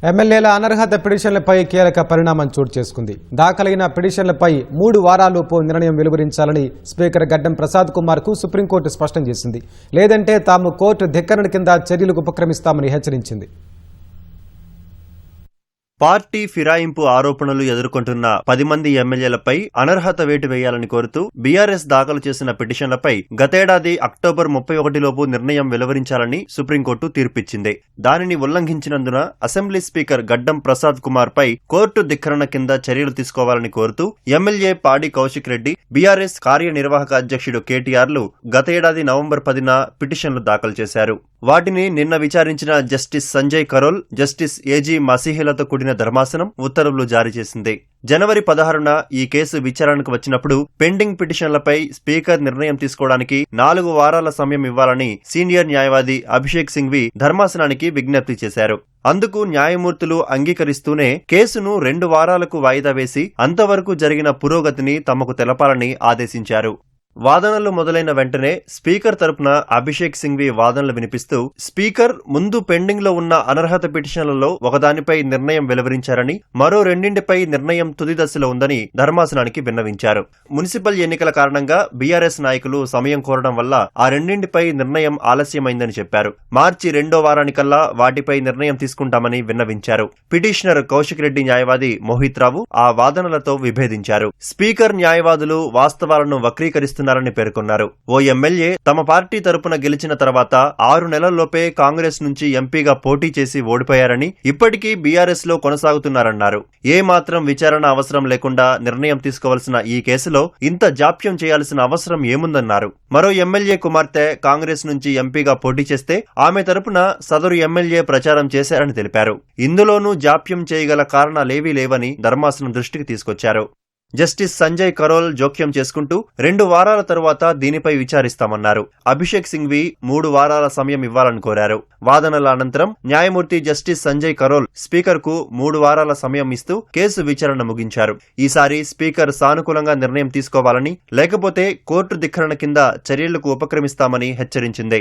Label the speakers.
Speaker 1: ఎమ్మెల్యేల అనర్హత పిటిషన్లపై కీలక పరిణామం చోటు చేసుకుంది. దాఖలైన పిటిషన్లపై 3 వారాల్లోపు నిర్ణయం వెలువరించాలని స్పీకర్ గడ్డం ప్రసాద్ కుమార్ కు సుప్రీంకోర్టు స్పష్టం చేసింది. లేదంటే తాము కోర్టు ధిక్కరణ కింద చర్యలకు ఉపక్రమిస్తామని హెచ్చరించింది.
Speaker 2: పార్టీ ఫిరాయింపు ఆరోపణలు ఎదుర్కొంటున్న 10 మంది ఎమ్మెల్యేలపై అనర్హత వేటు వేయాలని కోరుతూ బీఆర్ఎస్ దాఖలు చేసిన పిటిషన్లపై గతేడాది అక్టోబర్ 31 లోపు నిర్ణయం వెలువరించాలని సుప్రీంకోర్టు తీర్పిచ్చింది. దానిని ఉల్లంఘించినందున అసెంబ్లీ స్పీకర్ గడ్డం ప్రసాద్ కుమార్ పై కోర్టు ధిక్కరణ కింద చర్యలు తీసుకోవాలని కోరుతూ ఎమ్మెల్యే పాడి కౌశిక్ రెడ్డి, బీఆర్ఎస్ కార్యనిర్వాహక అధ్యక్షుడు కేటీఆర్లు గతేడాది నవంబర్ 10న పిటిషన్లు దాఖలు చేశారు. వాటిని నిన్న విచారించిన justice Sanjay Karol, justice AG మసీహులతో కూడిన ధర్మాసనం ఉత్తర్వులు జారీ చేసింది. జనవరి 16న ఈ కేసు విచారణకు వచ్చినప్పుడు పెండింగ్ పిటిషన్లపై స్పీకర్ నిర్ణయం తీసుకోవడానికి 4 వారాల సమయం ఇవ్వాలని సీనియర్ న్యాయవాది అభిషేక్ సింఘ్వి ధర్మాసనానికి విజ్ఞప్తి చేశారు. అందుకు న్యాయమూర్తులు అంగీకరిస్తూనే కేసును 2 వారాలకు వాయిదా వేసి అంతవరకు జరిగిన పురోగతిని తమకు తెలపాలని ఆదేశించారు. వాదనలు మొదలైన వెంటనే స్పీకర్ తరపున అభిషేక్ సింఘ్వి వాదనలు వినిపిస్తూ స్పీకర్ ముందు పెండింగ్ లో ఉన్న అనర్హత పిటిషన్లలో ఒకదానిపై నిర్ణయం వెలువరించారని, మరో 2పై నిర్ణయం తుది దశలో ఉందని ధర్మాసనానికి విన్నవించారు. మున్సిపల్ ఎన్నికల కారణంగా బీఆర్ఎస్ నాయకులు సమయం కోరడం వల్ల ఆ 2పై నిర్ణయం ఆలస్యమైందని చెప్పారు. మార్చి 2వ వారానికల్లా వాటిపై నిర్ణయం తీసుకుంటామని విన్నవించారు. పిటిషనర్ కౌశిక్ రెడ్డి న్యాయవాది మోహిత్ రావు ఆ వాదనలతో విభేదించారు. స్పీకర్ న్యాయవాదులు వాస్తవాలను వక్రీకరిస్తున్నారు పేర్కొన్నారు. ఓ ఎమ్మెల్యే తమ పార్టీ తరపున గెలిచిన తర్వాత 6 నెలల్లోపే కాంగ్రెస్ నుంచి ఎంపీగా పోటీ చేసి ఓడిపోయారని, ఇప్పటికీ బీఆర్ఎస్ లో కొనసాగుతున్నారన్నారు. ఏ మాత్రం విచారణ అవసరం లేకుండా నిర్ణయం తీసుకోవాల్సిన ఈ కేసులో ఇంత జాప్యం చేయాల్సిన అవసరం ఏముందన్నారు. మరో ఎమ్మెల్యే కుమార్తె కాంగ్రెస్ నుంచి ఎంపీగా పోటీ చేస్తే ఆమె తరపున సదరు ఎమ్మెల్యే ప్రచారం చేశారని తెలిపారు. ఇందులోనూ జాప్యం చేయగల కారణాలేవీ లేవని ధర్మాసనం దృష్టికి తీసుకొచ్చారు. జస్టిస్ సంజయ్ కరోల్ జోక్యం చేసుకుంటూ 2 వారాల తరువాత దీనిపై విచారిస్తామన్నారు. అభిషేక్ సింఘ్వి 3 వారాల సమయం ఇవ్వాలని కోరారు. వాదనల అనంతరం న్యాయమూర్తి జస్టిస్ సంజయ్ కరోల్ స్పీకర్ కు 3 వారాల సమయం ఇస్తూ కేసు విచారణ ముగించారు. ఈసారి స్పీకర్ సానుకూలంగా నిర్ణయం తీసుకోవాలని, లేకపోతే కోర్టు ధిక్కరణ కింద చర్యలకు ఉపక్రమిస్తామని హెచ్చరించింది.